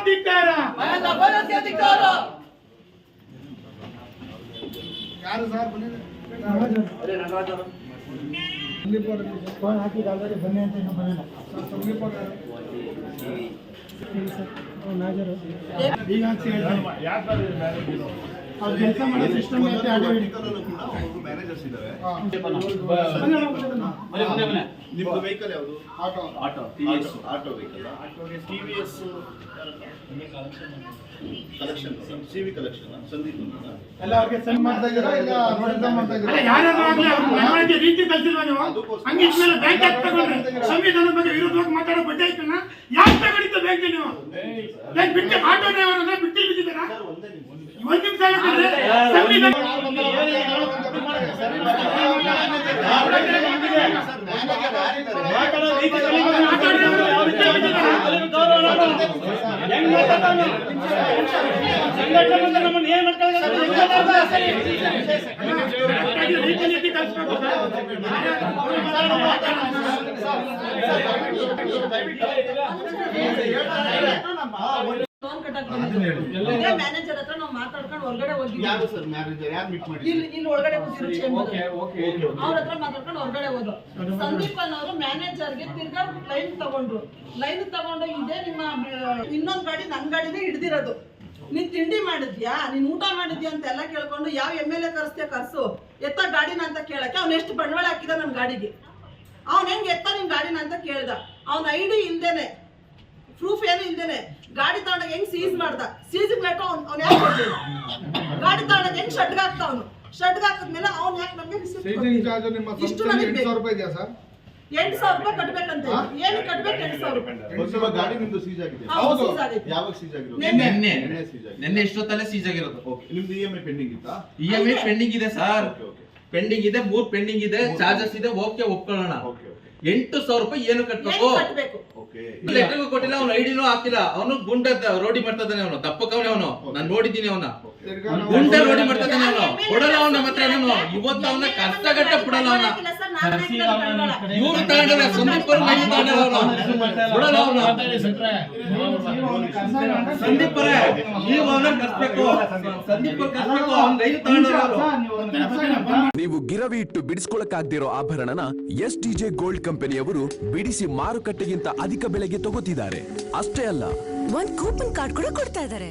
ಧಿಕ್ಕಾರ ಧಿಕ್ಕಾರ ಧಿಕ್ಕಾರ. ಯಾರು ಸರ್ ಫೋನ್ ಹಾಕಿದ್ರೆ ಬನ್ನಿ ಅಂತ ಇನ್ನೂ ಬಂದಿಲ್ಲ. ಈಗ ಅವ್ರು ಕೆಲಸ ಮಾಡೋ ಸಿಸ್ಟಮ್ ಮ್ಯಾನೇಜರ್ಸ್ ಇದ್ದಾರೆ. ನಿಮ್ದು ವೆಹಿಕಲ್ ಯಾವುದು? Auto vehicle. TVS collection, CV collection, Sandeep ಎಲ್ಲ ಅವ್ರಿಗೆ ಸೆಂಡ್ ಮಾಡ್ತಾ ಇದ್ದೀರಾ ಇಲ್ಲ ನೋಡಿದ್ರೆ ಮಾಡ್ತಾ ಇದ್ದೀರಾ? ರೀತಿ ಕಲ್ತಿಲ್ವಾ ನೀವು? ಹಂಗೆ ಇದ್ಮೇಲೆ ಬ್ಯಾಂಕ್ ಯಾಕೆ ತಗೊಂಡ್ರೆ? ಸಂವಿಧಾನದ ಬಗ್ಗೆ ವಿರುದ್ಧವಾಗಿ ಮಾತಾಡೋ ಬಡ್ಡಿ ಆಯ್ತಲ್ಲ, ಯಾಕೆ ತಗೊಂಡಿದ್ದು ಬ್ಯಾಂಕ್ ನೀವು? ಬ್ಯಾಂಕ್ ಬಿಟ್ಟು ಆಟೋ ಡ್ರೈವರ್ ಅಂದ್ರೆ ಬಿಟ್ಟು ಬಿಟ್ಟಿದ್ದೀರಾ? ಒಂದು ನಿಮಿಷ ಹೇಳ್ತಾರೆ ಸಂವಿಧಾನ ಮ್ಯಾನೇಜರ್ ಹತ್ರ ನಾವು ಮಾತಾಡ್ಕೊಂಡು ಹೊರಗಡೆ ಹೋಗಿದ್ವಿ. ಇಲ್ಲಿ ಒಳಗಡೆ ಅವ್ರ ಹತ್ರ ಮಾತಾಡ್ಕೊಂಡು ಹೊರಗಡೆ ಹೋದ್ರು. ಸಂದೀಪ್ ಅನ್ನೋರು ಮ್ಯಾನೇಜರ್ಗೆ ತಿರ್ಗಾ ಲೈನ್ ತಗೊಂಡು ಇದೇ ನಿಮ್ಮ ಇನ್ನೊಂದ್ ಗಾಡಿ ನನ್ ಗಾಡಿನೇ ಹಿಡ್ದಿರೋದು, ನೀನ್ ತಿಂಡಿ ಮಾಡಿದ್ಯಾ, ನೀನ್ ಊಟ ಮಾಡಿದ್ಯಾ ಅಂತ ಎಲ್ಲ ಕೇಳ್ಕೊಂಡು ಯಾವ MLA ಕರ್ಸ್ತೀಯ ಕರ್ಸು, ಎತ್ತ ಗಾಡಿನ ಅಂತ ಕೇಳಕ್ಕೆ ಅವ್ನ ಎಷ್ಟು ಬಂಡವಾಳ ಹಾಕಿದ ನನ್ ಗಾಡಿಗೆ, ಅವ್ನ ಹೆಂಗ್ ಎತ್ತ ನಿನ್ ಗಾಡಿನ ಅಂತ ಕೇಳ್ದ. ಅವ್ನ ID ಇಲ್ದೇನೆ, ಪ್ರೂಫ್ ಏನು ಇಲ್ದೇನೆ ಗಾಡಿ ತಗೊಂಡಾಗ ಹೆಂಗ್ ಸೀಸ್ ಮಾಡ್ದ, ಸೀಸ್ ಲೇಟು ಅವ್ನು ಯಾಕೆ ಕೊಡ್ಲಿಲ್ಲ, ಗಾಡಿ ತಗೊಂಡಾಗ ಹೆಂಗ್ ಶಡ್ಗ ಹಾಕ್ತ, ಅವ್ನು ಶಡ್ಗ ಹಾಕಿದ್ಮೇಲೆ ಅವ್ನು ಯಾಕೆ ನಮ್ಗೆ ಇಷ್ಟು ನನಗೆ 8,000 ರೂಪಾಯಿ ಕಟ್ಬೇಕಂತ. ಏನು ಕಟ್ಬೇಕು? 8,000 ರೂಪಾಯಿ. ಗಾಡಿ ನಿಮ್ದು ಸೀಜ್ ಆಗಿದೆ. ಯಾವಾಗ ಸೀಜ್ ಆಗಿರೋದು? ನಿನ್ನೆ ಎಷ್ಟೊತ್ತಲ್ಲೇ ಸೀಜ್ ಆಗಿರೋದು. ನಿಮ್ದು EMI ಪೆಂಡಿಂಗ್ ಇತ್ತಾ? EMI ಪೆಂಡಿಂಗ್ ಇದೆ ಸರ್, ಪೆಂಡಿಂಗ್ ಇದೆ, 3 ಪೆಂಡಿಂಗ್ ಇದೆ, ಚಾರ್ಜಸ್ ಇದೆ. ಓಕೆ ಒಪ್ಕೊಳ್ಳೋಣ. 8,000 ರೂಪಾಯಿ ಏನು ಕಟ್ಬೇಕು? ಲೆಟರ್ ಕೊಟ್ಟಿಲ್ಲ, ಅವ್ನ ಐಡಿನೂ ಹಾಕಿಲ್ಲ. ಅವನು ಗುಂಡ ರೋಡಿ ಮಾಡ್ತಾ ಇದ್ದಾನೆ, ಅವನು ದಪ್ಪಕವನೇ, ಅವನು ನಾನು ನೋಡಿದ್ದೀನಿ, ಅವನ ಗುಂಡ ರೋಡಿ ಮಾಡ್ತಾ ಇದ್ದಾನೆ. ಅವನು ಕೊಡಲ್ಲ, ಅವನ ಹತ್ರ ಇವತ್ತು ಅವನ ಕಷ್ಟಗಟ್ಟ ಕೊಡಲ್ಲ. ಅವನ ಇವ್ರು ತಗೊಂಡ್ರೆ ಸಂದೀಪ್ ಕೊಡಲ್ಲ. ಅವನು ಸಂದೀಪ್ ನೀವು ಅವನ ಕರ್ಸ್ಬೇಕು, ಸಂದೀಪ್ ಕರ್ಸ್ಬೇಕು. ಅವ್ನ ರೈಲು ತಗೊಂಡ್ರು. ನೀವು ಗಿರವಿ ಇಟ್ಟು ಬಿಡಿಸ್ಕೊಳಕ್ಕಾಗ್ದಿರೋ ಆಭರಣನ STJ ಗೋಲ್ಡ್ ಕಂಪನಿಯವರು ಬಿಡಿಸಿ ಮಾರುಕಟ್ಟೆಗಿಂತ ಅಧಿಕ ಬೆಲೆಗೆ ತಗೋತಿದ್ದಾರೆ. ಅಷ್ಟೇ ಅಲ್ಲ, ಒಂದು ಕೂಪನ್ ಕಾರ್ಡ್ ಕೂಡ ಕೊಡ್ತಾ ಇದ್ದಾರೆ.